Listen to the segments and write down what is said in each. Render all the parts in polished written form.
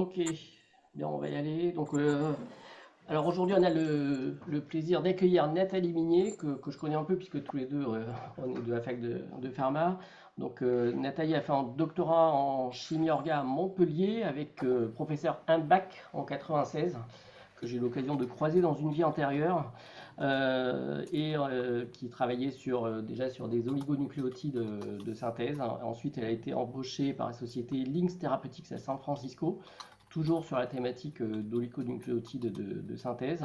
Ok, bien, on va y aller. Alors aujourd'hui, on a le plaisir d'accueillir Nathalie Minier, que je connais un peu, puisque tous les deux, on est de la fac de pharma. Nathalie a fait un doctorat en chimie orga à Montpellier avec professeur Imbach en 96, que j'ai eu l'occasion de croiser dans une vie antérieure, qui travaillait déjà sur des oligonucléotides de synthèse. Ensuite, elle a été embauchée par la société Lynx Therapeutics à San Francisco, toujours sur la thématique d'oligonucléotides de synthèse.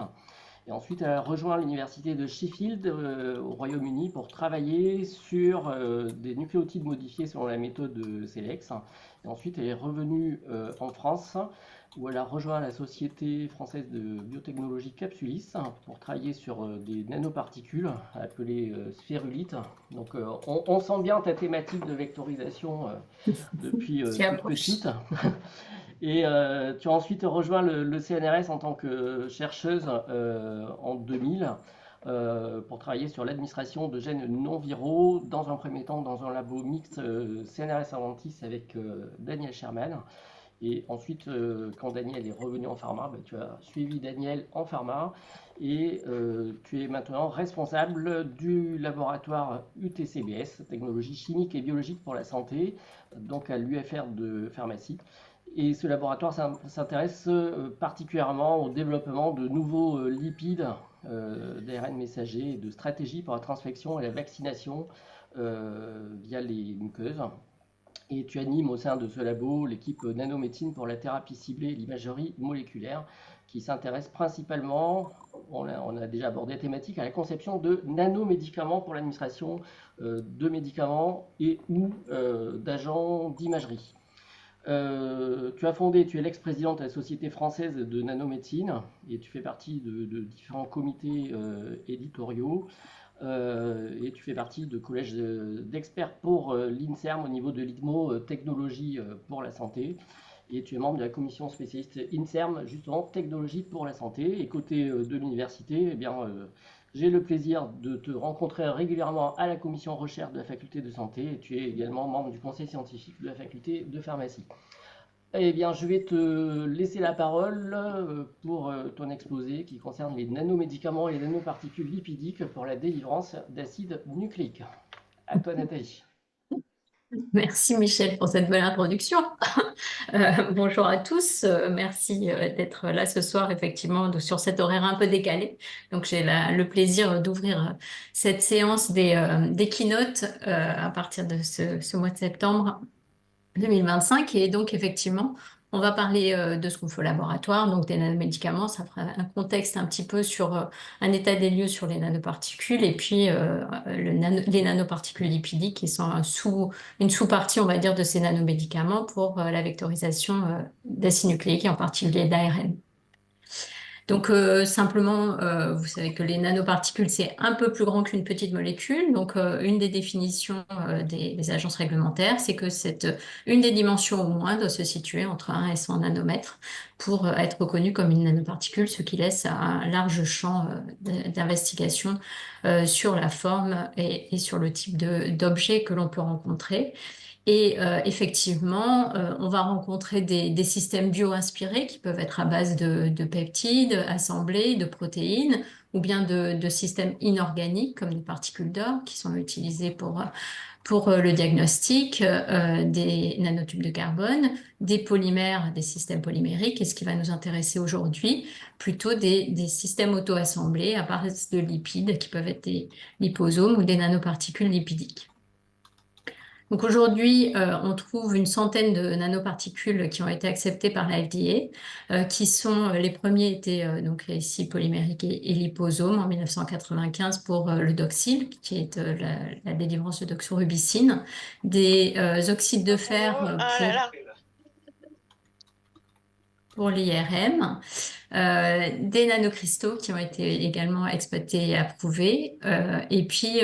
Et ensuite, elle a rejoint l'université de Sheffield au Royaume-Uni pour travailler sur des nucléotides modifiés selon la méthode de Celex. Et ensuite, elle est revenue en France où elle a rejoint la société française de biotechnologie Capsulis pour travailler sur des nanoparticules appelées sphérulites. On sent bien ta thématique de vectorisation depuis Qui toute approche. petite. Et tu as ensuite rejoint le CNRS en tant que chercheuse en 2000 pour travailler sur l'administration de gènes non viraux, dans un premier temps dans un labo mixte CNRS Aventis avec Daniel Sherman. Et ensuite, quand Daniel est revenu en pharma, bah, tu as suivi Daniel en pharma et tu es maintenant responsable du laboratoire UTCBS, technologie chimique et biologique pour la santé, donc à l'UFR de pharmacie. Et ce laboratoire s'intéresse particulièrement au développement de nouveaux lipides d'ARN messager et de stratégies pour la transfection et la vaccination via les muqueuses. Et tu animes au sein de ce labo l'équipe nanomédecine pour la thérapie ciblée et l'imagerie moléculaire qui s'intéresse principalement, on a déjà abordé la thématique, à la conception de nanomédicaments pour l'administration de médicaments et ou d'agents d'imagerie. Tu es l'ex-présidente de la Société française de nanomédecine et tu fais partie de différents comités éditoriaux et tu fais partie de collèges d'experts pour l'INSERM au niveau de l'ITMO Technologie pour la santé. Et tu es membre de la commission spécialiste INSERM, justement, technologie pour la santé. Et côté de l'université, eh bien, j'ai le plaisir de te rencontrer régulièrement à la commission recherche de la faculté de santé. Et tu es également membre du conseil scientifique de la faculté de pharmacie. Eh bien, je vais te laisser la parole pour ton exposé qui concerne les nanomédicaments et les nanoparticules lipidiques pour la délivrance d'acides nucléiques. À toi, Nathalie. Merci Michel pour cette belle introduction. Bonjour à tous, merci d'être là ce soir, effectivement, sur cet horaire un peu décalé. Donc j'ai le plaisir d'ouvrir cette séance des keynotes à partir de ce mois de septembre 2025. Et donc, effectivement, on va parler de ce qu'on fait au laboratoire, donc des nanomédicaments. Ça fera un contexte un petit peu sur un état des lieux sur les nanoparticules et puis les nanoparticules lipidiques qui sont une sous-partie, on va dire, de ces nanomédicaments pour la vectorisation d'acides nucléiques et en particulier d'ARN. Donc simplement, vous savez que les nanoparticules, c'est un peu plus grand qu'une petite molécule. Donc une des définitions des agences réglementaires, c'est que une des dimensions au moins doit se situer entre 1 et 100 nanomètres pour être reconnue comme une nanoparticule, ce qui laisse un large champ d'investigation sur la forme et sur le type d'objet que l'on peut rencontrer. Et effectivement, on va rencontrer des systèmes bio-inspirés qui peuvent être à base de peptides assemblés, de protéines, ou bien de systèmes inorganiques comme des particules d'or qui sont utilisées pour le diagnostic, des nanotubes de carbone, des polymères, des systèmes polymériques, et ce qui va nous intéresser aujourd'hui, plutôt des systèmes auto-assemblés à base de lipides qui peuvent être des liposomes ou des nanoparticules lipidiques. Donc aujourd'hui, on trouve une centaine de nanoparticules qui ont été acceptées par la FDA, les premiers étaient donc ici polymériques et liposomes en 1995 pour le Doxil, qui est la délivrance de doxorubicine, des oxydes de fer pour l'IRM, des nanocristaux qui ont été également exploités et approuvés. Et puis,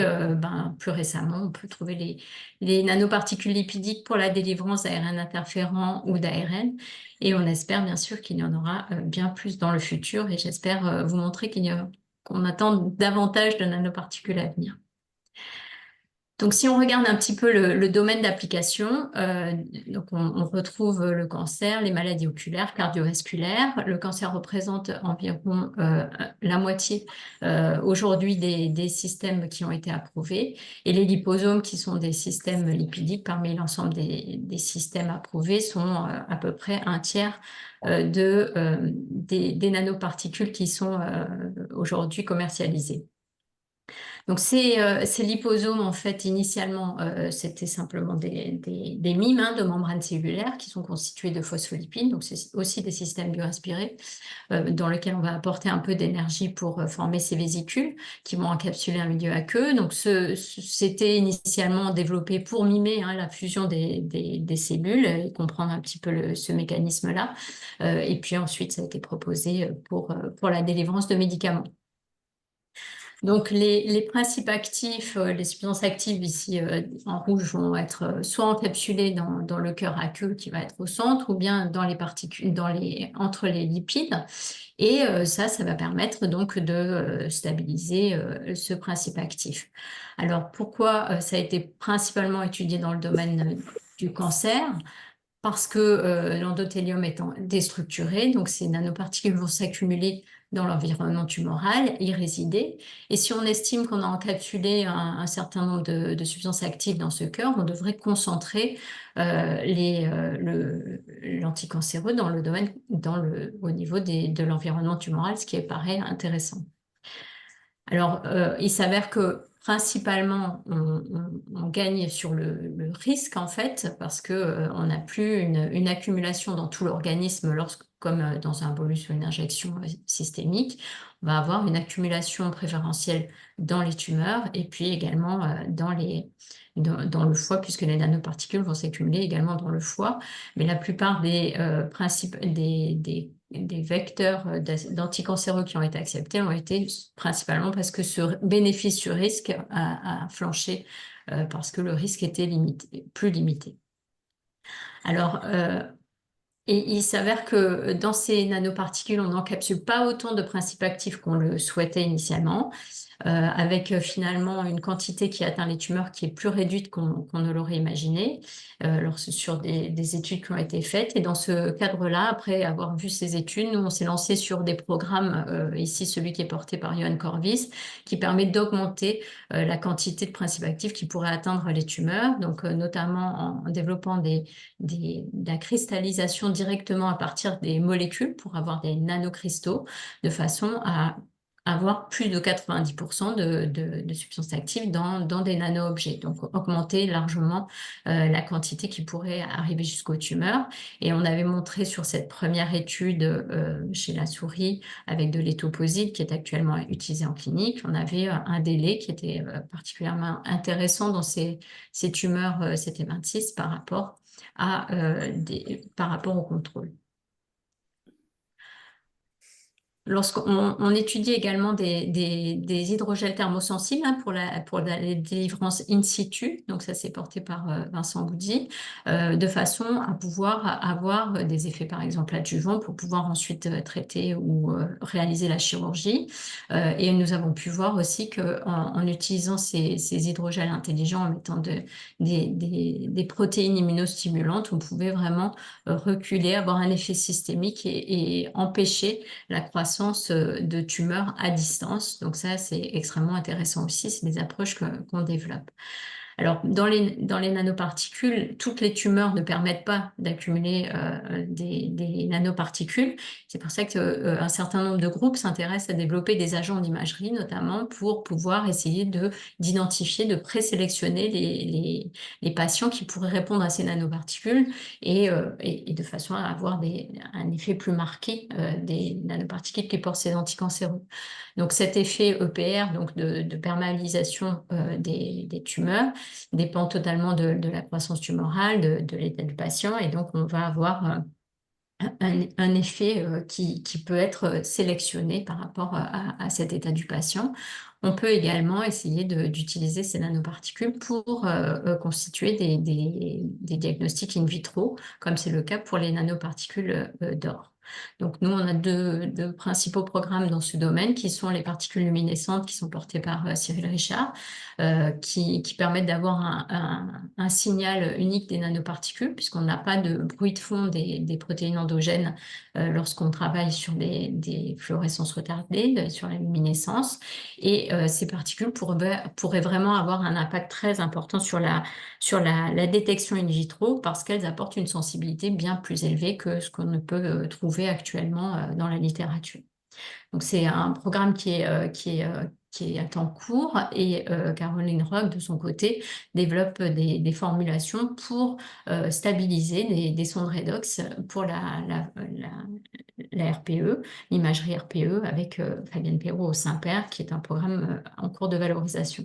plus récemment, on peut trouver les nanoparticules lipidiques pour la délivrance d'ARN interférents ou d'ARN. Et on espère bien sûr qu'il y en aura bien plus dans le futur. Et j'espère vous montrer qu'on attend davantage de nanoparticules à venir. Donc, si on regarde un petit peu le domaine d'application, donc on retrouve le cancer, les maladies oculaires, cardiovasculaires. Le cancer représente environ la moitié aujourd'hui des systèmes qui ont été approuvés. Et les liposomes, qui sont des systèmes lipidiques parmi l'ensemble des systèmes approuvés, sont à peu près un tiers des nanoparticules qui sont aujourd'hui commercialisées. Donc ces liposomes, en fait, initialement, c'était simplement des mimes de membranes cellulaires qui sont constitués de phospholipides. Donc c'est aussi des systèmes bioaspirés dans lesquels on va apporter un peu d'énergie pour former ces vésicules qui vont encapsuler un milieu aqueux. Donc c'était initialement développé pour mimer la fusion des cellules et comprendre un petit peu ce mécanisme-là. Et puis ensuite, ça a été proposé pour la délivrance de médicaments. Donc, les principes actifs, les substances actives ici en rouge vont être soit encapsulées dans le cœur aqueux qui va être au centre, ou bien dans les particules, entre les lipides. Et ça va permettre donc de stabiliser ce principe actif. Alors, pourquoi ça a été principalement étudié dans le domaine du cancer? Parce que l'endothélium étant déstructuré, donc ces nanoparticules vont s'accumuler dans l'environnement tumoral, y résider. Et si on estime qu'on a encapsulé un certain nombre de substances actives dans ce cœur, on devrait concentrer l'anticancéreux dans le domaine, au niveau de l'environnement tumoral, ce qui paraît intéressant. Alors, il s'avère que principalement, on gagne sur le risque, en fait, parce qu'on n'a plus une accumulation dans tout l'organisme, comme dans un bolus ou une injection systémique. On va avoir une accumulation préférentielle dans les tumeurs et puis également dans le foie, puisque les nanoparticules vont s'accumuler également dans le foie. Mais la plupart des vecteurs d'anticancéreux qui ont été acceptés ont été principalement parce que ce bénéfice sur risque a flanché parce que le risque était plus limité. Alors, et il s'avère que dans ces nanoparticules, on n'encapsule pas autant de principes actifs qu'on le souhaitait initialement, avec finalement une quantité qui atteint les tumeurs qui est plus réduite qu'on ne l'aurait imaginé sur des études qui ont été faites. Et dans ce cadre-là, après avoir vu ces études, nous, on s'est lancé sur des programmes, ici celui qui est porté par Johan Corvis, qui permet d'augmenter la quantité de principes actifs qui pourraient atteindre les tumeurs, donc notamment en développant de la cristallisation directement à partir des molécules pour avoir des nanocristaux, de façon à avoir plus de 90% de substances actives dans des nano-objets. Donc, augmenter largement la quantité qui pourrait arriver jusqu'aux tumeurs. Et on avait montré sur cette première étude chez la souris avec de l'étoposide qui est actuellement utilisé en clinique, on avait un délai qui était particulièrement intéressant dans ces tumeurs CT26 par rapport au contrôle. Lorsqu'on étudie également des hydrogels thermosensibles pour la délivrance in situ, donc ça c'est porté par Vincent Boudy, de façon à pouvoir avoir des effets par exemple adjuvants pour pouvoir ensuite traiter ou réaliser la chirurgie. Et nous avons pu voir aussi qu'en utilisant ces hydrogels intelligents, en mettant des protéines immunostimulantes, on pouvait vraiment reculer, avoir un effet systémique et empêcher la croissance de tumeurs à distance. Donc ça, c'est extrêmement intéressant aussi. C'est des approches qu'on développe. Alors, dans les nanoparticules, toutes les tumeurs ne permettent pas d'accumuler des nanoparticules. C'est pour ça qu'un certain nombre de groupes s'intéressent à développer des agents d'imagerie, notamment pour pouvoir essayer d'identifier, de présélectionner les patients qui pourraient répondre à ces nanoparticules et de façon à avoir un effet plus marqué des nanoparticules qui portent ces anticancéreux. Donc cet effet EPR, donc de perméabilisation des tumeurs, dépend totalement de la croissance tumorale, de l'état du patient, et donc on va avoir un effet qui peut être sélectionné par rapport à cet état du patient. On peut également essayer d'utiliser ces nanoparticules pour constituer des diagnostics in vitro, comme c'est le cas pour les nanoparticules d'or. Donc nous, on a deux principaux programmes dans ce domaine qui sont les particules luminescentes qui sont portées par Cyril Richard, qui permettent d'avoir un signal unique des nanoparticules, puisqu'on n'a pas de bruit de fond des protéines endogènes lorsqu'on travaille sur des fluorescences retardées, sur la luminescence. Et ces particules pourraient vraiment avoir un impact très important sur la détection in vitro, parce qu'elles apportent une sensibilité bien plus élevée que ce qu'on ne peut trouver actuellement dans la littérature. Donc c'est un programme qui est en cours, et Caroline Rock, de son côté, développe des formulations pour stabiliser des sondes redox pour la RPE, l'imagerie RPE, avec Fabienne Perrault au Saint-Père, qui est un programme en cours de valorisation.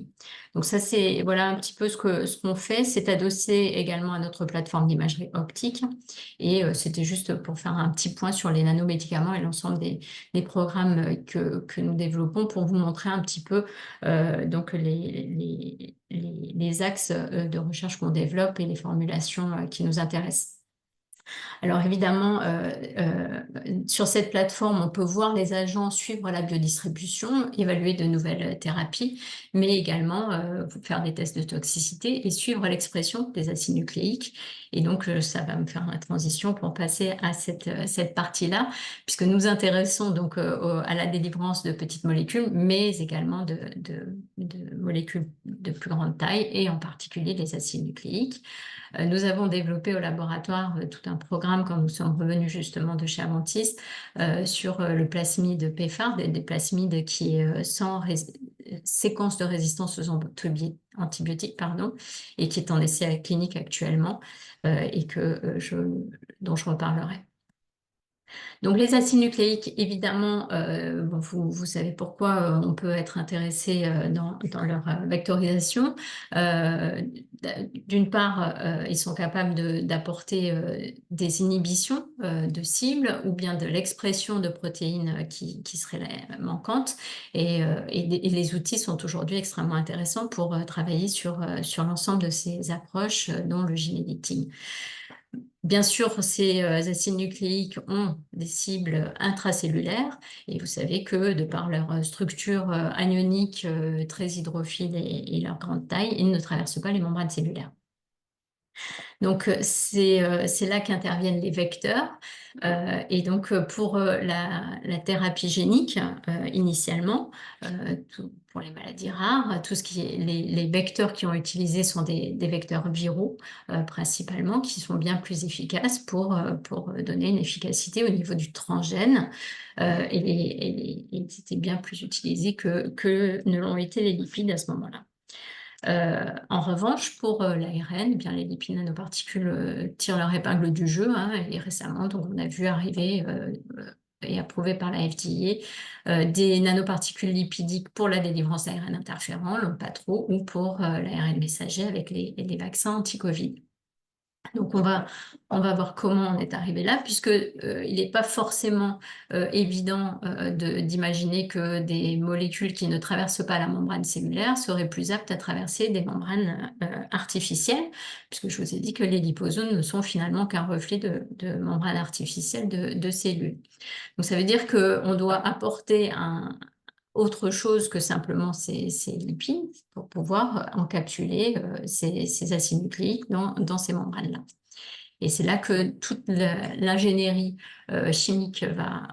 Donc ça, c'est voilà un petit peu ce qu'on fait. C'est adossé également à notre plateforme d'imagerie optique, et c'était juste pour faire un petit point sur les nanomédicaments et l'ensemble des programmes que nous développons, pour vous montrer un petit peu donc les axes de recherche qu'on développe et les formulations qui nous intéressent. Alors évidemment, sur cette plateforme, on peut voir les agents suivre la biodistribution, évaluer de nouvelles thérapies, mais également faire des tests de toxicité et suivre l'expression des acides nucléiques. Et donc, ça va me faire la transition pour passer à cette partie-là, puisque nous intéressons donc à la délivrance de petites molécules, mais également de molécules de plus grande taille, et en particulier les acides nucléiques. Nous avons développé au laboratoire tout un programme, quand nous sommes revenus justement de chez Aventis, sur le plasmide PFAR, des plasmides qui est sans séquence de résistance aux antibiotiques, et qui est en essai clinique actuellement, et dont je reparlerai. Donc les acides nucléiques, évidemment, vous savez pourquoi on peut être intéressé dans leur vectorisation. D'une part, ils sont capables d'apporter des inhibitions de cibles, ou bien de l'expression de protéines qui seraient manquantes. Et les outils sont aujourd'hui extrêmement intéressants pour travailler sur l'ensemble de ces approches, dont le gene editing. Bien sûr, ces acides nucléiques ont des cibles intracellulaires, et vous savez que de par leur structure anionique très hydrophile et leur grande taille, ils ne traversent pas les membranes cellulaires. Donc, c'est là qu'interviennent les vecteurs. Et donc, pour la thérapie génique, initialement, pour les maladies rares, tout ce qui est les vecteurs qui ont utilisés sont des vecteurs viraux, principalement, qui sont bien plus efficaces pour donner une efficacité au niveau du transgène. Et c'était bien plus utilisé que ne l'ont été les lipides à ce moment-là. En revanche, pour l'ARN, eh bien, les lipides nanoparticules tirent leur épingle du jeu, et récemment, donc, on a vu arriver et approuvé par la FDA des nanoparticules lipidiques pour la délivrance d'ARN interférent, l'ONPATRO, ou pour l'ARN messager avec les vaccins anti-Covid. Donc on va voir comment on est arrivé là, puisque il n'est pas forcément évident d'imaginer que des molécules qui ne traversent pas la membrane cellulaire seraient plus aptes à traverser des membranes artificielles, puisque je vous ai dit que les liposomes ne sont finalement qu'un reflet de membranes artificielles de cellules. Donc ça veut dire qu'on doit apporter autre chose que simplement ces lipides pour pouvoir encapsuler ces acides nucléiques dans ces membranes-là. Et c'est là que toute l'ingénierie chimique va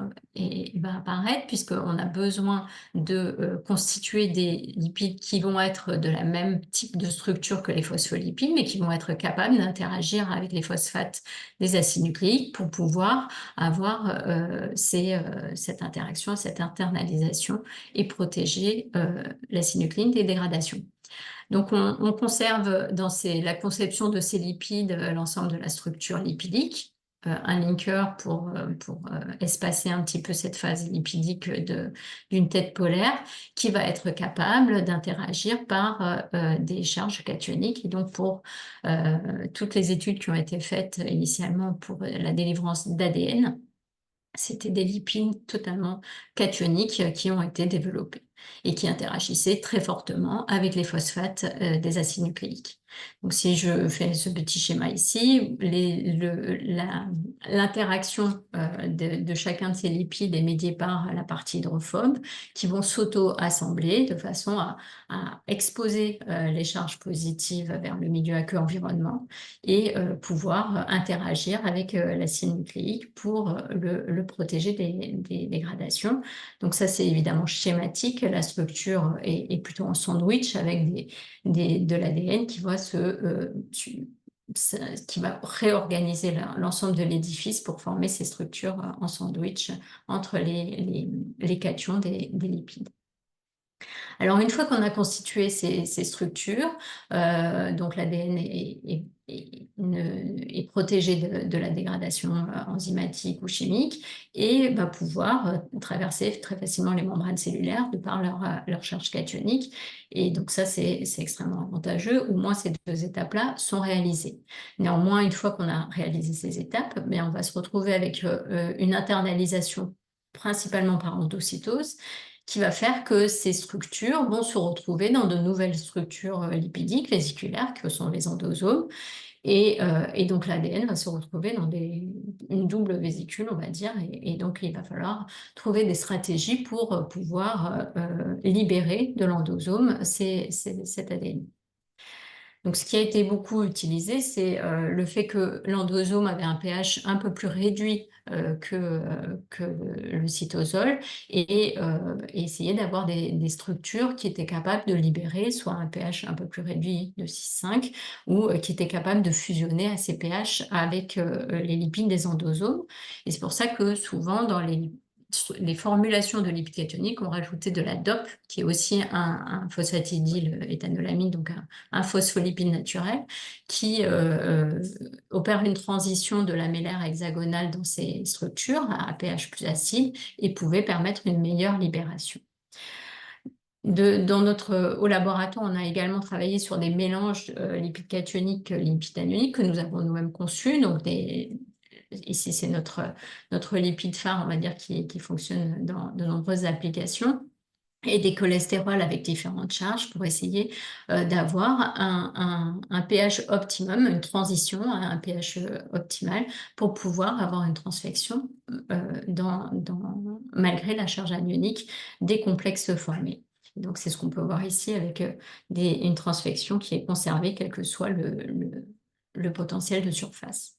apparaître, puisqu'on a besoin de constituer des lipides qui vont être de la même type de structure que les phospholipides, mais qui vont être capables d'interagir avec les phosphates des acides nucléiques pour pouvoir avoir cette interaction, cette internalisation, et protéger l'acide nucléique des dégradations. Donc, on conserve dans la conception de ces lipides l'ensemble de la structure lipidique, un linker pour espacer un petit peu cette phase lipidique d'une tête polaire, qui va être capable d'interagir par des charges cationiques. Et donc, pour toutes les études qui ont été faites initialement pour la délivrance d'ADN, c'était des lipides totalement cationiques qui ont été développés. et qui interagissaient très fortement avec les phosphates des acides nucléiques. Donc, si je fais ce petit schéma ici, l'interaction de chacun de ces lipides est médiée par la partie hydrophobe qui vont s'auto-assembler de façon à exposer les charges positives vers le milieu aqueux environnement et pouvoir interagir avec l'acide nucléique pour le protéger des dégradations. Donc ça, c'est évidemment schématique. La structure est plutôt en sandwich avec de l'ADN qui va qui va réorganiser l'ensemble de l'édifice pour former ces structures en sandwich entre les cations des lipides. Alors, une fois qu'on a constitué ces structures, donc l'ADN est protégé de la dégradation enzymatique ou chimique et va pouvoir traverser très facilement les membranes cellulaires de par leur charge cationique. Et donc ça, c'est extrêmement avantageux. Au moins, ces deux étapes-là sont réalisées. Néanmoins, une fois qu'on a réalisé ces étapes, on va se retrouver avec une internalisation principalement par endocytose, qui va faire que ces structures vont se retrouver dans de nouvelles structures lipidiques vésiculaires, que sont les endosomes. Et donc l'ADN va se retrouver dans une double vésicule, on va dire, et donc il va falloir trouver des stratégies pour pouvoir libérer de l'endosome cet ADN. Donc, ce qui a été beaucoup utilisé, c'est le fait que l'endosome avait un pH un peu plus réduit que le cytosol et essayer d'avoir des structures qui étaient capables de libérer soit un pH un peu plus réduit de 6,5 ou qui étaient capables de fusionner à ces pH avec les lipides des endosomes. Et c'est pour ça que souvent, dans les formulations de lipides cationiques ont rajouté de la DOP, qui est aussi un phosphatidyl éthanolamine, donc un phospholipide naturel, qui opère une transition de lamellaire hexagonale dans ces structures à pH plus acide et pouvait permettre une meilleure libération. Au laboratoire, on a également travaillé sur des mélanges lipides cationiques, lipides anioniques que nous avons nous-mêmes conçus, donc ici, c'est notre lipide phare, on va dire, qui fonctionne dans de nombreuses applications, et des cholestérols avec différentes charges pour essayer d'avoir un pH optimum, une transition à un pH optimal pour pouvoir avoir une transfection malgré la charge anionique des complexes formés. Donc, c'est ce qu'on peut voir ici avec une transfection qui est conservée, quel que soit le potentiel de surface.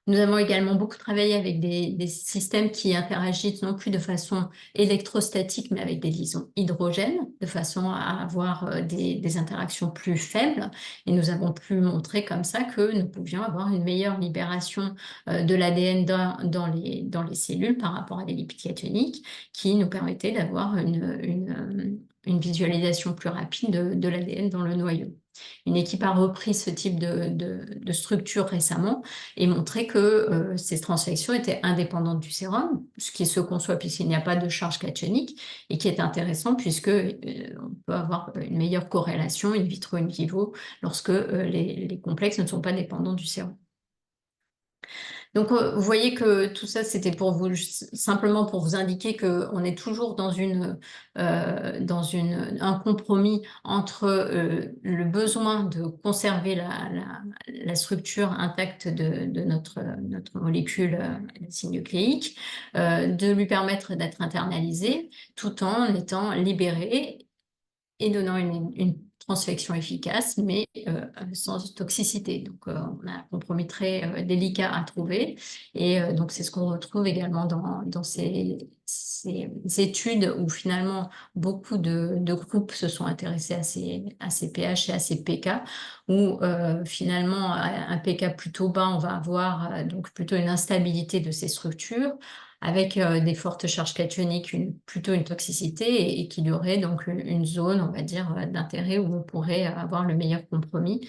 Nous avons également beaucoup travaillé avec des systèmes qui interagissent non plus de façon électrostatique, mais avec des liaisons hydrogènes, de façon à avoir des interactions plus faibles. Et nous avons pu montrer comme ça que nous pouvions avoir une meilleure libération de l'ADN dans les cellules par rapport à des lipides cationiques, qui nous permettaient d'avoir une visualisation plus rapide de l'ADN dans le noyau. Une équipe a repris ce type de structure récemment et montré que ces transfections étaient indépendantes du sérum, ce qui se conçoit puisqu'il n'y a pas de charge cationique, et qui est intéressant puisque on peut avoir une meilleure corrélation in vitro, in vivo, lorsque les complexes ne sont pas dépendants du sérum. Donc, vous voyez que tout ça, c'était simplement pour vous indiquer qu'on est toujours dans un compromis entre le besoin de conserver la structure intacte de notre molécule d'acide nucléique, de lui permettre d'être internalisée, tout en étant libérée et donnant une transfection efficace, mais sans toxicité. Donc, on a un compromis très délicat à trouver. Et donc, c'est ce qu'on retrouve également dans ces études où finalement beaucoup de groupes se sont intéressés à ces pH et à ces pK, où finalement, à un pK plutôt bas, on va avoir donc plutôt une instabilité de ces structures, avec des fortes charges cationiques, plutôt une toxicité, et qu'il y aurait donc une zone, on va dire, d'intérêt où on pourrait avoir le meilleur compromis.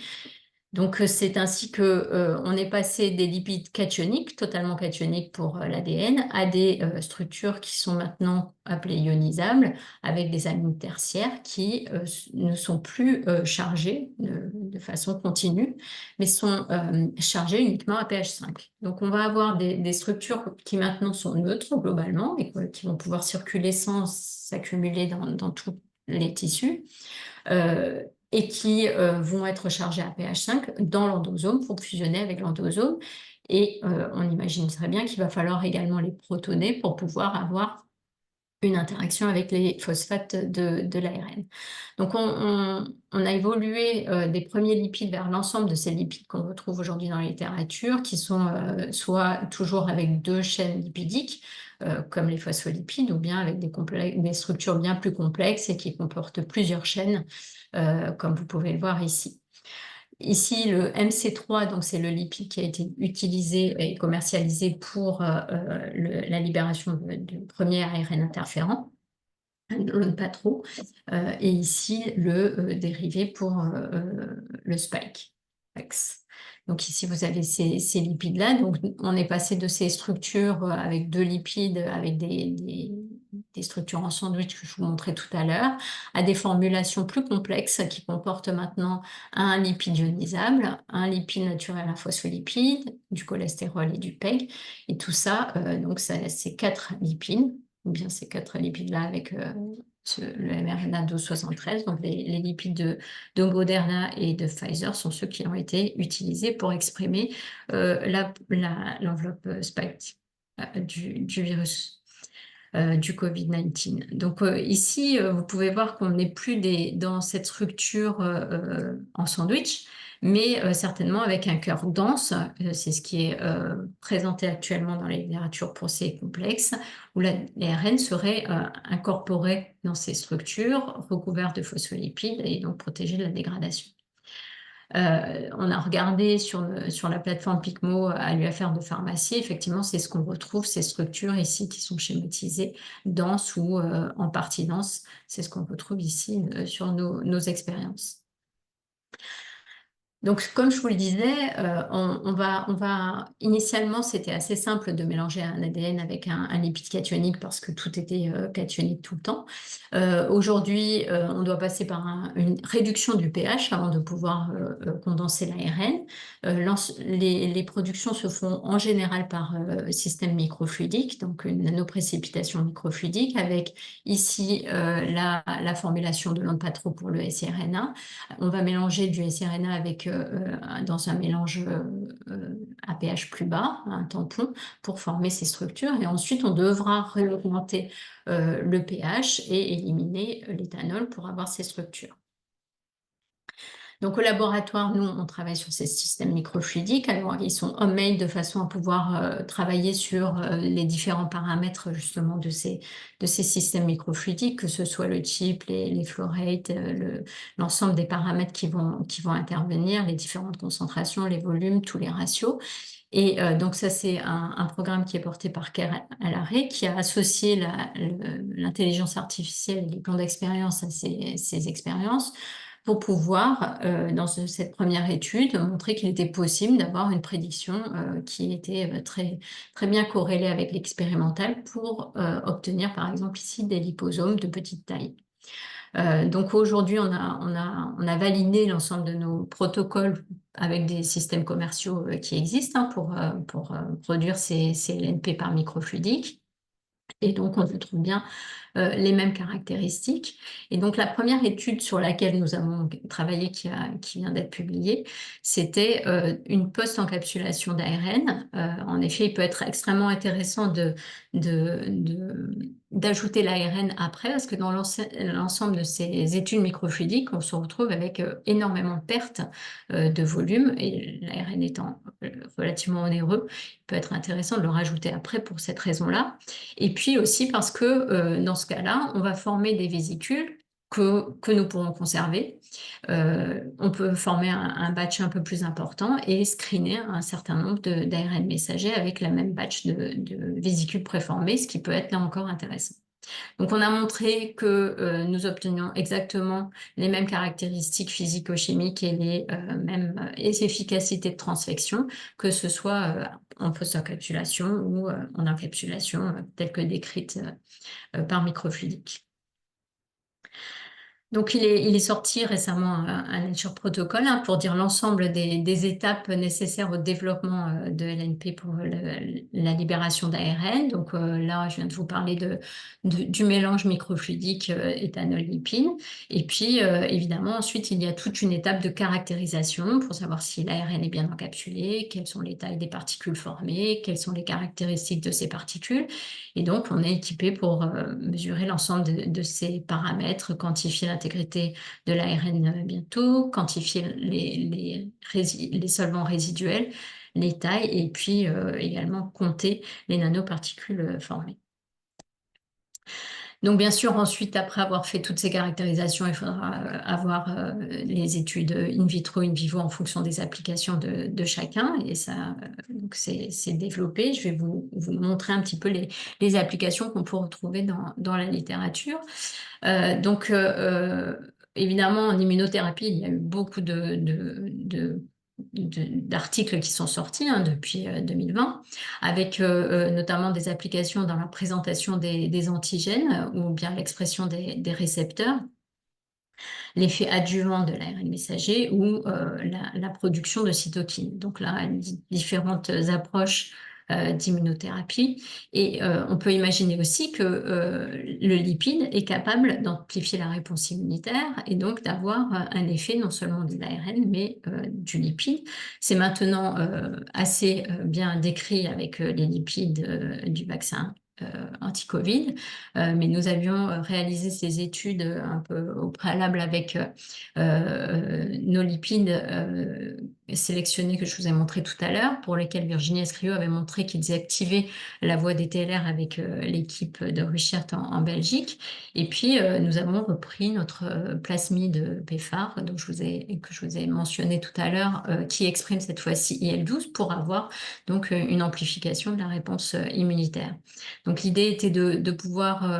Donc, c'est ainsi que on est passé des lipides cationiques, totalement cationiques pour l'ADN, à des structures qui sont maintenant appelées ionisables, avec des amines tertiaires qui ne sont plus chargées de façon continue, mais sont chargées uniquement à pH 5. Donc, on va avoir des structures qui maintenant sont neutres globalement, et qui vont pouvoir circuler sans s'accumuler dans tous les tissus. Et qui vont être chargés à pH 5 dans l'endosome pour fusionner avec l'endosome. Et on imagine très bien qu'il va falloir également les protoner pour pouvoir avoir une interaction avec les phosphates de l'ARN. Donc on a évolué des premiers lipides vers l'ensemble de ces lipides qu'on retrouve aujourd'hui dans la littérature, qui sont soit toujours avec 2 chaînes lipidiques, comme les phospholipides, ou bien avec des structures bien plus complexes et qui comportent plusieurs chaînes, comme vous pouvez le voir ici. Ici, le MC3, donc c'est le lipide qui a été utilisé et commercialisé pour la libération du premier ARN interférent, pas trop, et ici le dérivé pour le spike. Donc ici, vous avez ces lipides-là. Donc on est passé de ces structures avec 2 lipides, avec des structures en sandwich que je vous montrais tout à l'heure, à des formulations plus complexes qui comportent maintenant un lipide ionisable, un lipide naturel, un phospholipide, du cholestérol et du PEG. Et tout ça, donc c'est 4 lipides, ou bien ces 4 lipides-là avec le mRNA 1273, donc les lipides de Moderna et de Pfizer sont ceux qui ont été utilisés pour exprimer l'enveloppe spike du virus du Covid-19. Donc ici, vous pouvez voir qu'on n'est plus dans cette structure en sandwich, mais certainement avec un cœur dense. C'est ce qui est présenté actuellement dans la littérature pour ces complexes, où l'ARN serait incorporé dans ces structures, recouvert de phospholipides et donc protégé de la dégradation. On a regardé sur la plateforme PICMO à l'UFR de pharmacie. Effectivement, c'est ce qu'on retrouve, ces structures ici qui sont schématisées, denses ou en partie denses. C'est ce qu'on retrouve ici sur nos expériences. Donc, comme je vous le disais, initialement, c'était assez simple de mélanger un ADN avec un lipide cationique parce que tout était cationique tout le temps. Aujourd'hui, on doit passer par une réduction du pH avant de pouvoir condenser l'ARN. Les productions se font en général par système microfluidique, donc une nanoprécipitation microfluidique, avec ici la formulation de l'onde pas trop pour le siRNA. On va mélanger du siRNA dans un mélange à pH plus bas, un tampon, pour former ces structures. Et ensuite, on devra réaugmenter le pH et éliminer l'éthanol pour avoir ces structures. Donc au laboratoire, nous, on travaille sur ces systèmes microfluidiques. Alors, ils sont homemade de façon à pouvoir travailler sur les différents paramètres justement de ces systèmes microfluidiques, que ce soit le chip, les flow rates, l'ensemble des paramètres qui vont intervenir, les différentes concentrations, les volumes, tous les ratios. Et donc ça, c'est un programme qui est porté par Kerr Alaré, qui a associé l'intelligence artificielle et les plans d'expérience à ces expériences, pour pouvoir, dans cette première étude, montrer qu'il était possible d'avoir une prédiction qui était très, très bien corrélée avec l'expérimental pour obtenir, par exemple, ici, des liposomes de petite taille. Donc aujourd'hui, on a validé l'ensemble de nos protocoles avec des systèmes commerciaux qui existent pour produire ces LNP par microfluidique. Et donc, on retrouve bien les mêmes caractéristiques. Et donc, la première étude sur laquelle nous avons travaillé, qui vient d'être publiée, c'était une post-encapsulation d'ARN. En effet, il peut être extrêmement intéressant d'ajouter l'ARN après, parce que dans l'ensemble de ces études microfluidiques, on se retrouve avec énormément de pertes de volume, et l'ARN étant relativement onéreux, il peut être intéressant de le rajouter après pour cette raison-là. Et puis aussi parce que dans ce cas-là, on va former des vésicules que nous pourrons conserver. On peut former un batch un peu plus important et screener un certain nombre d'ARN messagers avec la même batch de vésicules préformées, ce qui peut être là encore intéressant. Donc, on a montré que nous obtenions exactement les mêmes caractéristiques physico-chimiques et les mêmes efficacités de transfection, que ce soit en post-encapsulation ou en encapsulation, telle que décrite par microfluidique. Donc, il est sorti récemment un Nature Protocol pour dire l'ensemble des étapes nécessaires au développement de LNP pour la libération d'ARN. Donc là, je viens de vous parler du mélange microfluidique éthanol-lipide. Et puis, évidemment, ensuite, il y a toute une étape de caractérisation pour savoir si l'ARN est bien encapsulé, quelles sont les tailles des particules formées, quelles sont les caractéristiques de ces particules. Et donc, on est équipé pour mesurer l'ensemble de ces paramètres, quantifier l'intégrité de l'ARN bientôt, quantifier les solvants résiduels, les tailles, et puis également compter les nanoparticules formées. Donc, bien sûr, ensuite, après avoir fait toutes ces caractérisations, il faudra avoir les études in vitro, in vivo en fonction des applications de chacun. Et ça, donc c'est développé. Je vais vous montrer un petit peu les applications qu'on peut retrouver dans la littérature. Donc, évidemment, en immunothérapie, il y a eu beaucoup d'articles qui sont sortis depuis 2020, avec notamment des applications dans la présentation des antigènes ou bien l'expression des récepteurs, l'effet adjuvant de l'ARN messager ou la production de cytokines. Donc là, différentes approches d'immunothérapie. Et on peut imaginer aussi que le lipide est capable d'amplifier la réponse immunitaire et donc d'avoir un effet non seulement de l'ARN, mais du lipide. C'est maintenant assez bien décrit avec les lipides du vaccin anti-Covid, mais nous avions réalisé ces études un peu au préalable avec nos lipides sélectionnés que je vous ai montré tout à l'heure, pour lesquels Virginie Escriot avait montré qu'ils activaient la voie des TLR avec l'équipe de Richert en Belgique. Et puis, nous avons repris notre plasmide PFAR, que je vous ai mentionné tout à l'heure, qui exprime cette fois-ci IL-12 pour avoir donc une amplification de la réponse immunitaire. Donc, l'idée était de pouvoir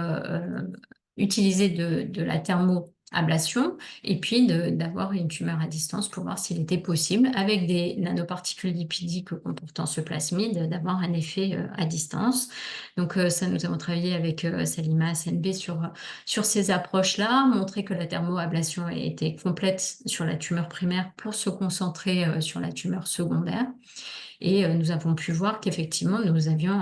utiliser de la thermoablation et puis d'avoir une tumeur à distance pour voir s'il était possible, avec des nanoparticules lipidiques comportant ce plasmide, d'avoir un effet à distance. Donc, ça, nous avons travaillé avec Salima SNB sur ces approches-là, montrer que la thermoablation était complète sur la tumeur primaire pour se concentrer sur la tumeur secondaire. Et nous avons pu voir qu'effectivement, nous avions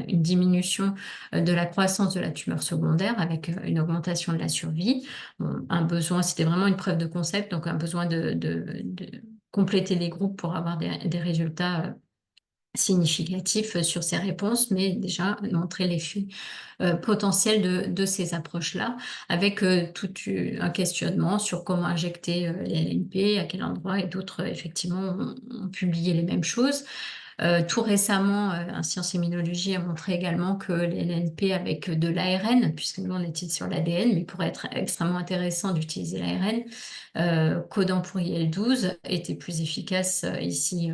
une diminution de la croissance de la tumeur secondaire avec une augmentation de la survie. Bon, un besoin, c'était vraiment une preuve de concept, donc un besoin de compléter les groupes pour avoir des résultats significatif sur ces réponses, mais déjà montrer l'effet potentiel de ces approches-là, avec tout un questionnement sur comment injecter les LNP, à quel endroit, et d'autres, effectivement, ont publié les mêmes choses. Tout récemment, Science Immunologie a montré également que les LNP avec de l'ARN, puisque nous on était sur l'ADN, mais il pourrait être extrêmement intéressant d'utiliser l'ARN, codant pour IL-12, était plus efficace ici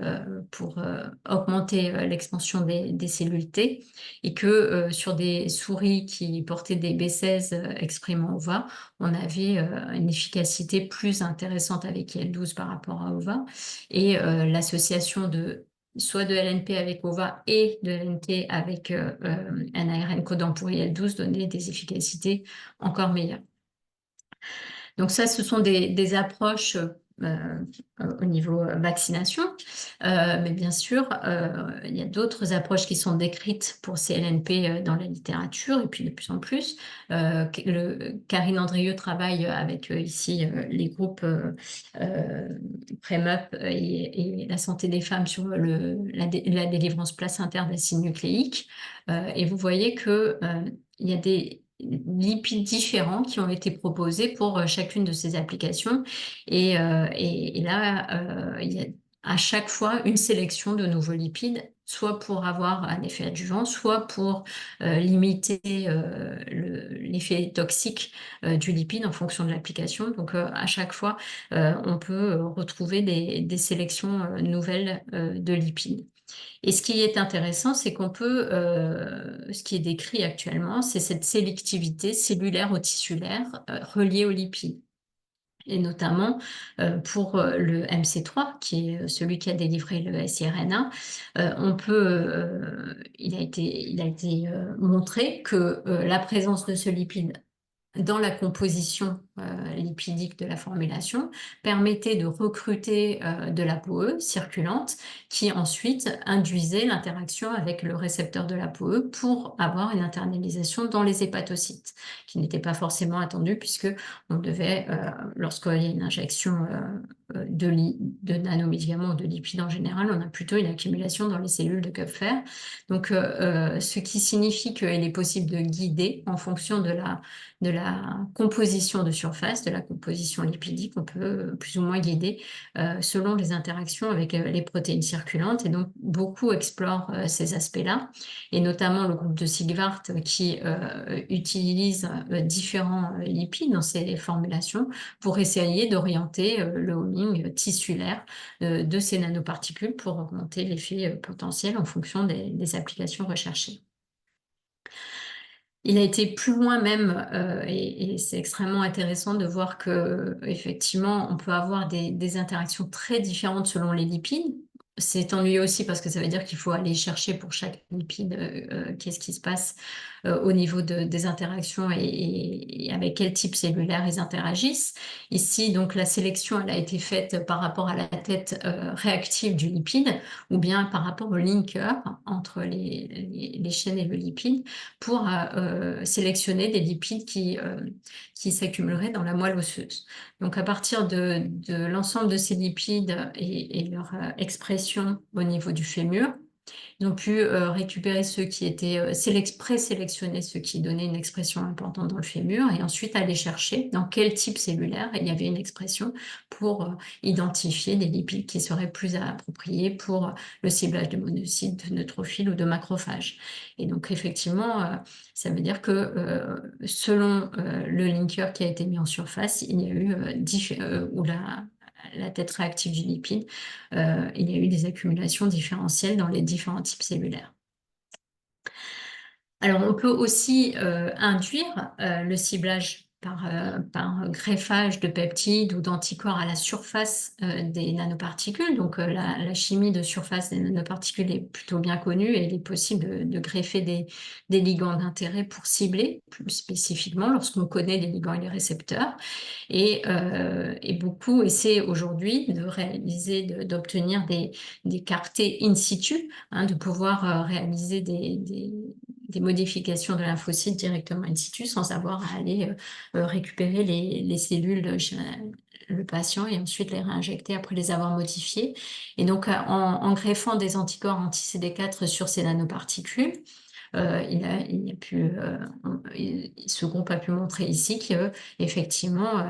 pour augmenter l'expansion des cellules T, et que sur des souris qui portaient des B16 exprimant OVA, on avait une efficacité plus intéressante avec IL-12 par rapport à OVA, et l'association soit de LNP avec OVA et de LNP avec un ARN codant pour IL-12 donnait des efficacités encore meilleures. Donc ça, ce sont des approches au niveau vaccination, mais bien sûr, il y a d'autres approches qui sont décrites pour ces LNP dans la littérature, et puis de plus en plus. Karine Andrieux travaille avec ici les groupes PrEMUP et la santé des femmes sur la délivrance placentaire d'acide nucléique, et vous voyez que il y a des lipides différents qui ont été proposés pour chacune de ces applications. Et là, il y a à chaque fois une sélection de nouveaux lipides soit pour avoir un effet adjuvant, soit pour limiter l'effet toxique du lipide en fonction de l'application. Donc à chaque fois, on peut retrouver des sélections nouvelles de lipides. Et ce qui est intéressant, c'est qu'on peut, ce qui est décrit actuellement, c'est cette sélectivité cellulaire ou tissulaire reliée aux lipides. Et notamment pour le MC3, qui est celui qui a délivré le siRNA, il a été montré que la présence de ce lipide dans la composition lipidique de la formulation, permettait de recruter de l'ApoE circulante qui ensuite induisait l'interaction avec le récepteur de l'ApoE pour avoir une internalisation dans les hépatocytes, qui n'était pas forcément attendue puisque on devait, lorsqu'il y a une injection de nanomédicaments ou de lipides en général, on a plutôt une accumulation dans les cellules de Kupffer. Donc, ce qui signifie qu'il est possible de guider en fonction de la composition de surface, de la composition lipidique, on peut plus ou moins guider selon les interactions avec les protéines circulantes. Et donc, beaucoup explorent ces aspects-là, et notamment le groupe de Sigvart qui utilise différents lipides dans ses formulations pour essayer d'orienter le homing tissulaire de ces nanoparticules pour augmenter l'effet potentiel en fonction des applications recherchées. Il a été plus loin même, et c'est extrêmement intéressant de voir que effectivement, on peut avoir des interactions très différentes selon les lipides. C'est ennuyeux aussi parce que ça veut dire qu'il faut aller chercher pour chaque lipide qu'est-ce qui se passe au niveau des interactions et avec quel type cellulaire ils interagissent. Ici, donc, la sélection elle a été faite par rapport à la tête réactive du lipide ou bien par rapport au linker entre les chaînes et le lipide pour sélectionner des lipides qui s'accumuleraient dans la moelle osseuse. Donc, à partir de l'ensemble de ces lipides et leur expression au niveau du fémur, ils ont pu récupérer ceux qui étaient présélectionnés, ceux qui donnaient une expression importante dans le fémur, et ensuite aller chercher dans quel type cellulaire il y avait une expression pour identifier des lipides qui seraient plus appropriés pour le ciblage de monocytes, de neutrophiles ou de macrophages. Et donc effectivement, ça veut dire que selon le linker qui a été mis en surface, il y a eu ou la tête réactive du lipide, il y a eu des accumulations différentielles dans les différents types cellulaires. Alors, on peut aussi induire le ciblage par greffage de peptides ou d'anticorps à la surface des nanoparticules. Donc, la chimie de surface des nanoparticules est plutôt bien connue et il est possible de greffer des ligands d'intérêt pour cibler plus spécifiquement lorsqu'on connaît les ligands et les récepteurs. Et beaucoup essaient aujourd'hui de réaliser, d'obtenir des cartés in situ, de pouvoir réaliser des modifications de lymphocytes directement in situ sans avoir à aller récupérer les cellules chez le patient et ensuite les réinjecter après les avoir modifiées. Et donc, en greffant des anticorps anti-CD4 sur ces nanoparticules, ce groupe a pu montrer ici qu'effectivement,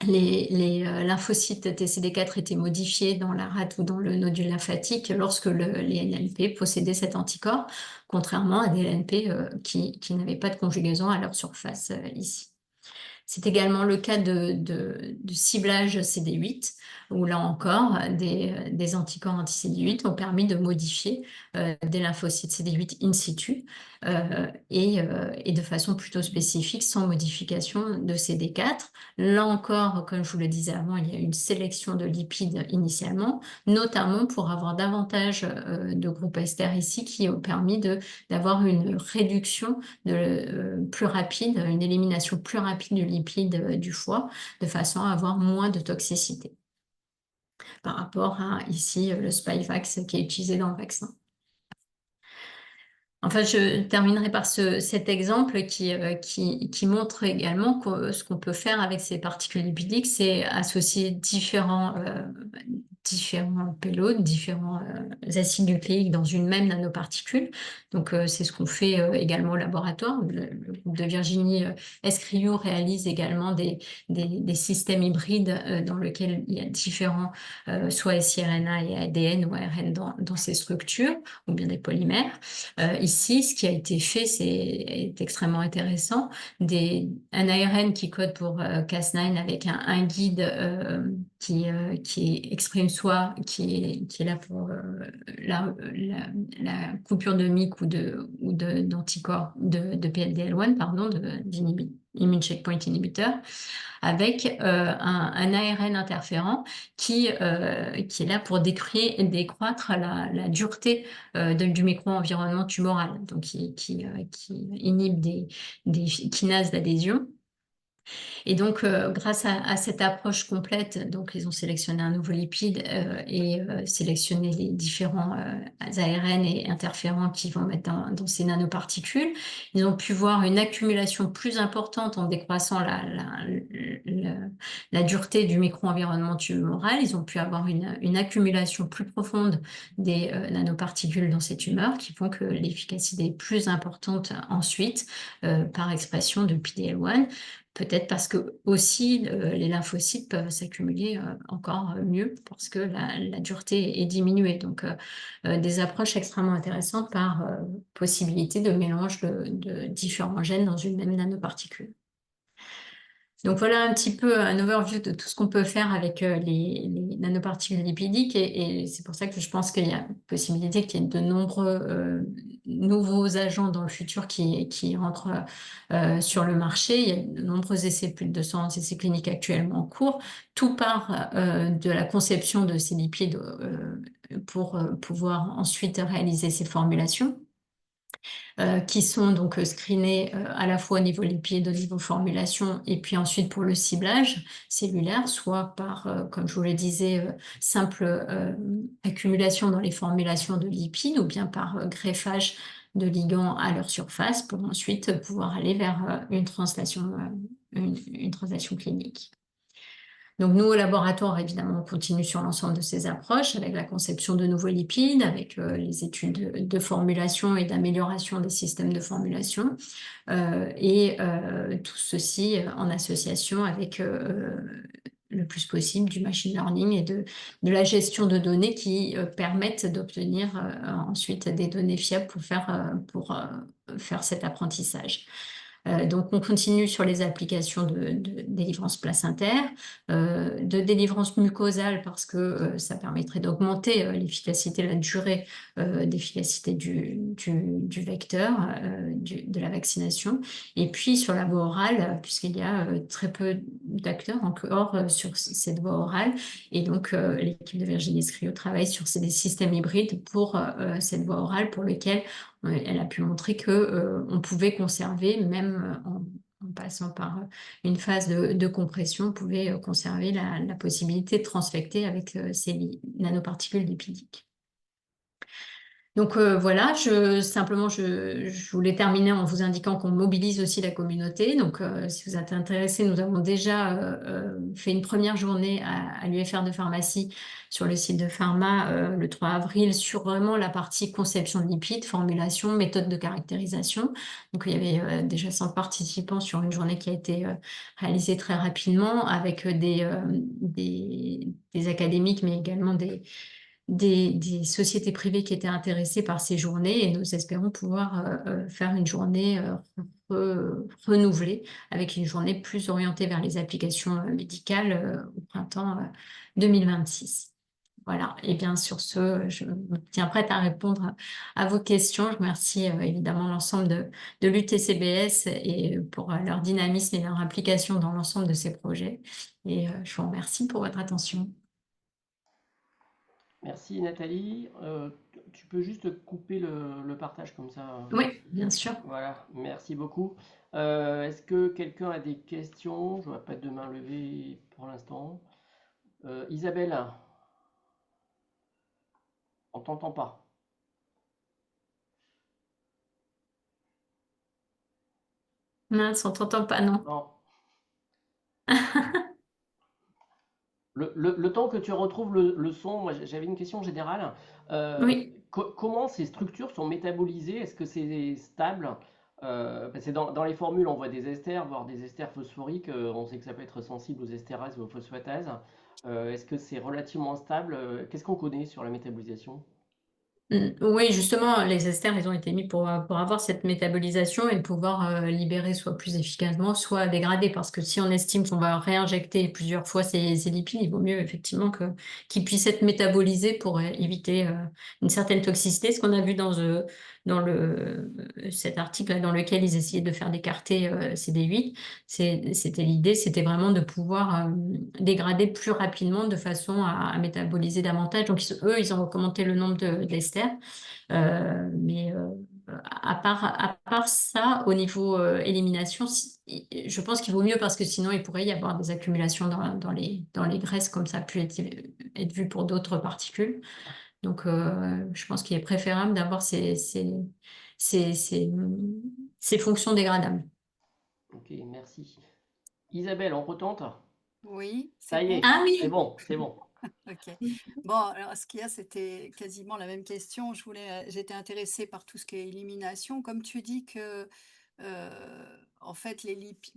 les lymphocytes TCD4 étaient modifiés dans la rate ou dans le nodule lymphatique lorsque les LNP possédaient cet anticorps, contrairement à des LNP qui n'avaient pas de conjugaison à leur surface ici. C'est également le cas du ciblage CD8, où là encore, des anticorps anti-CD8 ont permis de modifier des lymphocytes CD8 in situ et de façon plutôt spécifique, sans modification de CD4. Là encore, comme je vous le disais avant, il y a une sélection de lipides initialement, notamment pour avoir davantage de groupes ester ici qui ont permis d'avoir une réduction plus rapide, une élimination plus rapide du lipide du foie, de façon à avoir moins de toxicité par rapport à ici le Spikevax qui est utilisé dans le vaccin. Enfin, je terminerai par cet exemple qui montre également ce qu'on peut faire avec ces particules lipidiques, c'est associer différents différents payloads, différents acides nucléiques dans une même nanoparticule. Donc, c'est ce qu'on fait également au laboratoire. Le groupe de Virginie Escriou réalise également des systèmes hybrides dans lesquels il y a différents, soit siRNA et ADN ou ARN dans ces structures, ou bien des polymères. Ici, ce qui a été fait, est extrêmement intéressant. Un ARN qui code pour Cas9 avec un guide qui exprime soit qui est là pour la coupure de MYC ou d'anticorps de PLDL1, pardon, immune checkpoint inhibitor, avec un ARN interférent qui est là pour décroître la dureté du micro-environnement tumoral, donc qui inhibe des kinases d'adhésion. Et donc, grâce à cette approche complète, donc ils ont sélectionné un nouveau lipide et sélectionné les différents ARN et interférents qui vont mettre dans ces nanoparticules. Ils ont pu voir une accumulation plus importante en décroissant la dureté du micro-environnement tumoral. Ils ont pu avoir une accumulation plus profonde des nanoparticules dans ces tumeurs qui font que l'efficacité est plus importante ensuite par expression de PD-L1. Peut-être parce que aussi les lymphocytes peuvent s'accumuler encore mieux parce que la dureté est diminuée. Donc, des approches extrêmement intéressantes par possibilité de mélange de différents gènes dans une même nanoparticule. Donc voilà un petit peu un overview de tout ce qu'on peut faire avec les nanoparticules lipidiques et c'est pour ça que je pense qu'il y a possibilité qu'il y ait de nombreux nouveaux agents dans le futur qui rentrent sur le marché. Il y a de nombreux essais, plus de 200 essais cliniques actuellement en cours. Tout part de la conception de ces lipides pour pouvoir ensuite réaliser ces formulations. Qui sont donc screenés à la fois au niveau lipides, au niveau formulation, et puis ensuite pour le ciblage cellulaire, soit par, comme je vous le disais, simple accumulation dans les formulations de lipides, ou bien par greffage de ligands à leur surface, pour ensuite pouvoir aller vers une translation clinique. Donc nous, au laboratoire, évidemment, on continue sur l'ensemble de ces approches avec la conception de nouveaux lipides, avec les études de formulation et d'amélioration des systèmes de formulation, et tout ceci en association avec le plus possible du machine learning et de la gestion de données qui permettent d'obtenir ensuite des données fiables pour faire cet apprentissage. Donc, on continue sur les applications de délivrance placentaire, de délivrance mucosale parce que ça permettrait d'augmenter l'efficacité, la durée d'efficacité du vecteur, de la vaccination. Et puis, sur la voie orale, puisqu'il y a très peu d'acteurs encore sur cette voie orale. Et donc, l'équipe de Virginie Escriou travaille sur des systèmes hybrides pour cette voie orale pour lequel elle a pu montrer qu'on pouvait conserver, même en passant par une phase de compression, on pouvait conserver la possibilité de transfecter avec ces nanoparticules lipidiques. Donc voilà, simplement, je voulais terminer en vous indiquant qu'on mobilise aussi la communauté. Donc si vous êtes intéressés, nous avons déjà fait une première journée à l'UFR de pharmacie sur le site de Pharma le 3 avril sur vraiment la partie conception de lipides, formulation, méthode de caractérisation. Donc il y avait déjà 100 participants sur une journée qui a été réalisée très rapidement avec des académiques, mais également des sociétés privées qui étaient intéressées par ces journées, et nous espérons pouvoir faire une journée renouvelée avec une journée plus orientée vers les applications médicales au printemps 2026. Voilà, et bien sur ce, je me tiens prête à répondre à vos questions. Je remercie évidemment l'ensemble de l'UTCBS et pour leur dynamisme et leur implication dans l'ensemble de ces projets. Et je vous remercie pour votre attention. Merci Nathalie. Tu peux juste couper le partage comme ça. Oui, bien sûr. Voilà, merci beaucoup. Est-ce que quelqu'un a des questions? Je vois pas de main levée pour l'instant. Isabelle, on t'entend pas. Mince, on t'entend pas, non. Non. Le temps que tu retrouves le son, moi j'avais une question générale. Oui. Comment ces structures sont métabolisées? Est-ce que c'est stable? Parce que dans les formules, on voit des esters, voire des esters phosphoriques. On sait que ça peut être sensible aux estérases ou aux phosphatases. Est-ce que c'est relativement stable? Qu'est-ce qu'on connaît sur la métabolisation? Oui, justement, les esters, ils ont été mis pour avoir cette métabolisation et pouvoir libérer soit plus efficacement, soit dégrader. Parce que si on estime qu'on va réinjecter plusieurs fois ces lipides, il vaut mieux effectivement qu'ils puissent être métabolisés pour éviter une certaine toxicité. Ce qu'on a vu dans cet article dans lequel ils essayaient de faire d'écarter CD8, c'était l'idée, c'était vraiment de pouvoir dégrader plus rapidement de façon à métaboliser davantage. Donc, eux, ils ont augmenté le nombre d'esters. Mais à part ça, au niveau élimination, je pense qu'il vaut mieux parce que sinon, il pourrait y avoir des accumulations dans les graisses, comme ça a pu être vu pour d'autres particules. Donc, je pense qu'il est préférable d'avoir ces, ces, ces fonctions dégradables. Ok, merci. Isabelle, on retente? Oui, c'est Ça y bon? est, Ah c'est oui! bon, c'est bon. Ok. Bon, alors ce qu'il y a, c'était quasiment la même question. J'étais intéressée par tout ce qui est élimination. Comme tu dis que, en fait,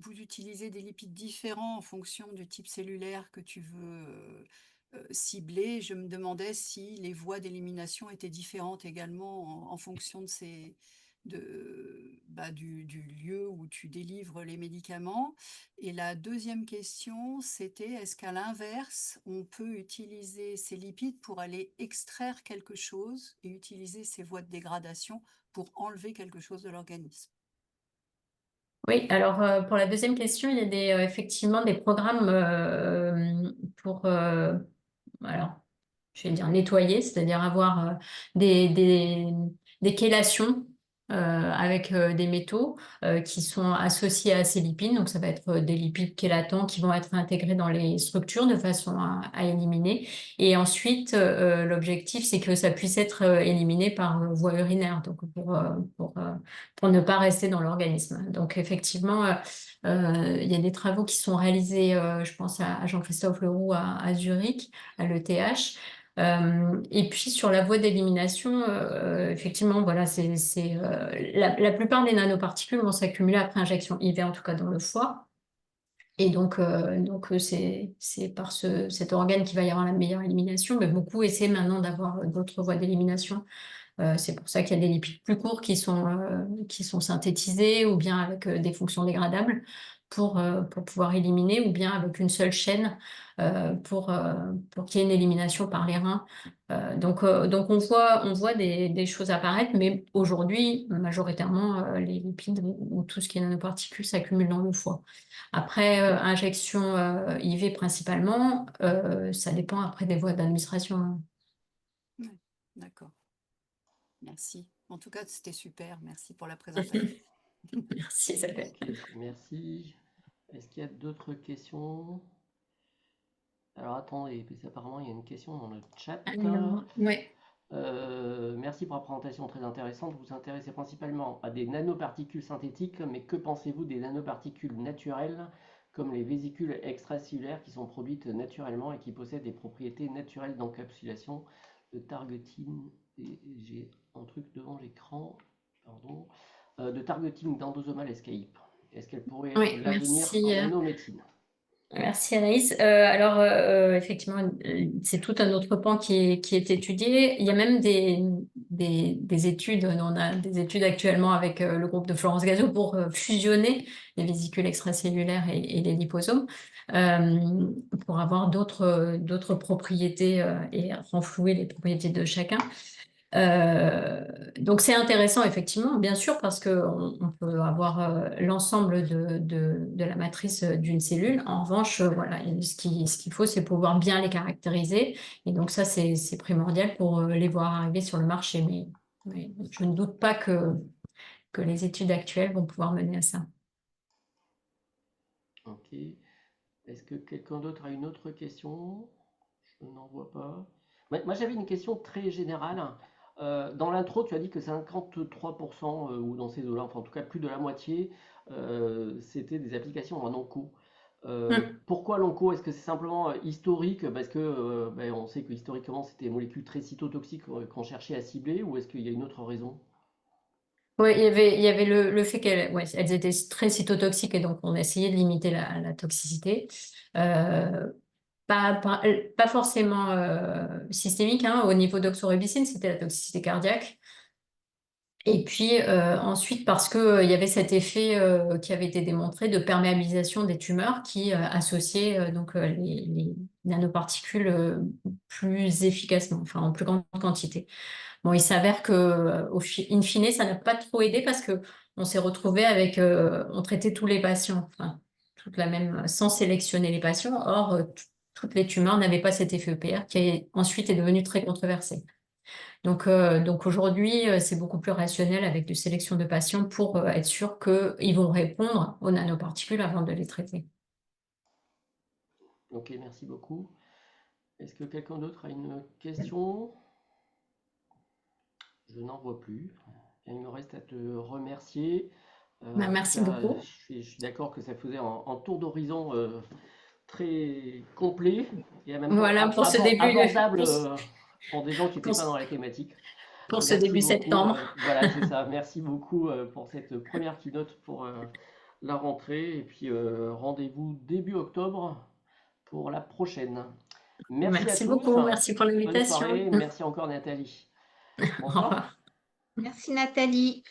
vous utilisez des lipides différents en fonction du type cellulaire que tu veux cibler. Je me demandais si les voies d'élimination étaient différentes également en fonction du lieu où tu délivres les médicaments. Et la deuxième question, c'était est-ce qu'à l'inverse, on peut utiliser ces lipides pour aller extraire quelque chose et utiliser ces voies de dégradation pour enlever quelque chose de l'organisme? Oui, alors pour la deuxième question, il y a effectivement des programmes pour, alors, je vais dire nettoyer, c'est-à-dire avoir des chélations avec des métaux qui sont associés à ces lipides. Donc, ça va être des lipides chélatants qui vont être intégrés dans les structures de façon à éliminer. Et ensuite, l'objectif, c'est que ça puisse être éliminé par voie urinaire, donc pour ne pas rester dans l'organisme. Donc, effectivement, il y a des travaux qui sont réalisés, je pense à Jean-Christophe Leroux à Zurich, à l'ETH. Et puis sur la voie d'élimination, effectivement, voilà, la plupart des nanoparticules vont s'accumuler après injection IV, en tout cas dans le foie. Et donc c'est par cet organe qu'il va y avoir la meilleure élimination, mais beaucoup essaient maintenant d'avoir d'autres voies d'élimination. C'est pour ça qu'il y a des lipides plus courts qui sont synthétisés ou bien avec des fonctions dégradables pour pouvoir éliminer ou bien avec une seule chaîne pour qu'il y ait une élimination par les reins. Donc on voit des choses apparaître, mais aujourd'hui, majoritairement, les lipides ou tout ce qui est nanoparticules s'accumule dans le foie. Après, injection IV principalement, ça dépend après des voies d'administration. Ouais, d'accord. Merci. En tout cas, c'était super. Merci pour la présentation. Merci, Isabelle. Ok, merci. Est-ce qu'il y a d'autres questions? Alors attendez, parce qu'apparemment il y a une question dans le chat. Alors, ouais. Merci pour la présentation très intéressante. Vous vous intéressez principalement à des nanoparticules synthétiques, mais que pensez-vous des nanoparticules naturelles, comme les vésicules extracellulaires qui sont produites naturellement et qui possèdent des propriétés naturelles d'encapsulation, de targeting, et j'ai un truc devant l'écran, pardon, de targeting d'endosomal escape. Est-ce qu'elles pourraient être Oui, l'avenir merci. en nanomédecine? Merci Anaïs. Alors, effectivement, c'est tout un autre pan qui est étudié. Il y a même des études, on a des études actuellement avec le groupe de Florence Gazeau pour fusionner les vésicules extracellulaires et les liposomes pour avoir d'autres propriétés et renflouer les propriétés de chacun. Donc c'est intéressant effectivement, bien sûr, parce qu'on peut avoir l'ensemble de la matrice d'une cellule. En revanche, voilà, ce qu'il faut, c'est pouvoir bien les caractériser. Et donc ça, c'est primordial pour les voir arriver sur le marché. Mais je ne doute pas que les études actuelles vont pouvoir mener à ça. Ok. Est-ce que quelqu'un d'autre a une autre question? Je n'en vois pas. Moi, j'avais une question très générale. Dans l'intro, tu as dit que 53%, ou dans ces eaux-là, enfin en tout cas plus de la moitié, c'était des applications en onco. Pourquoi l'onco? Est-ce que c'est simplement historique parce que ben, on sait que historiquement c'était des molécules très cytotoxiques qu'on cherchait à cibler, ou est-ce qu'il y a une autre raison? Oui, il y avait le fait elles étaient très cytotoxiques et donc on essayait de limiter la toxicité. Euh, pas forcément systémique, hein. Au niveau d'oxorubicine, c'était la toxicité cardiaque. Et puis ensuite, parce que il y avait cet effet qui avait été démontré de perméabilisation des tumeurs qui associaient les nanoparticules plus efficacement, enfin en plus grande quantité. Bon, il s'avère que, in fine, ça n'a pas trop aidé parce que on s'est retrouvé avec, on traitait tous les patients, enfin, toute la même, sans sélectionner les patients. Or, toutes les tumeurs n'avaient pas cet effet EPR qui ensuite est devenu très controversé. Donc aujourd'hui, c'est beaucoup plus rationnel avec de sélection de patients pour être sûr qu'ils vont répondre aux nanoparticules avant de les traiter. Ok, merci beaucoup. Est-ce que quelqu'un d'autre a une question? Je n'en vois plus. Et il me reste à te remercier. En tout Merci cas, beaucoup. je suis d'accord que ça faisait un tour d'horizon très complet et en même temps Voilà pour ce abordable pour des gens qui n'étaient pour, pas dans la thématique. pour ce Merci début beaucoup. septembre. Voilà, c'est ça. Merci beaucoup pour cette première keynote pour la rentrée. Et puis rendez-vous début octobre pour la prochaine. Merci à Merci tous. beaucoup. Merci pour Bonne l'invitation. soirée. Merci encore Nathalie. Au Bonsoir. revoir. Merci Nathalie.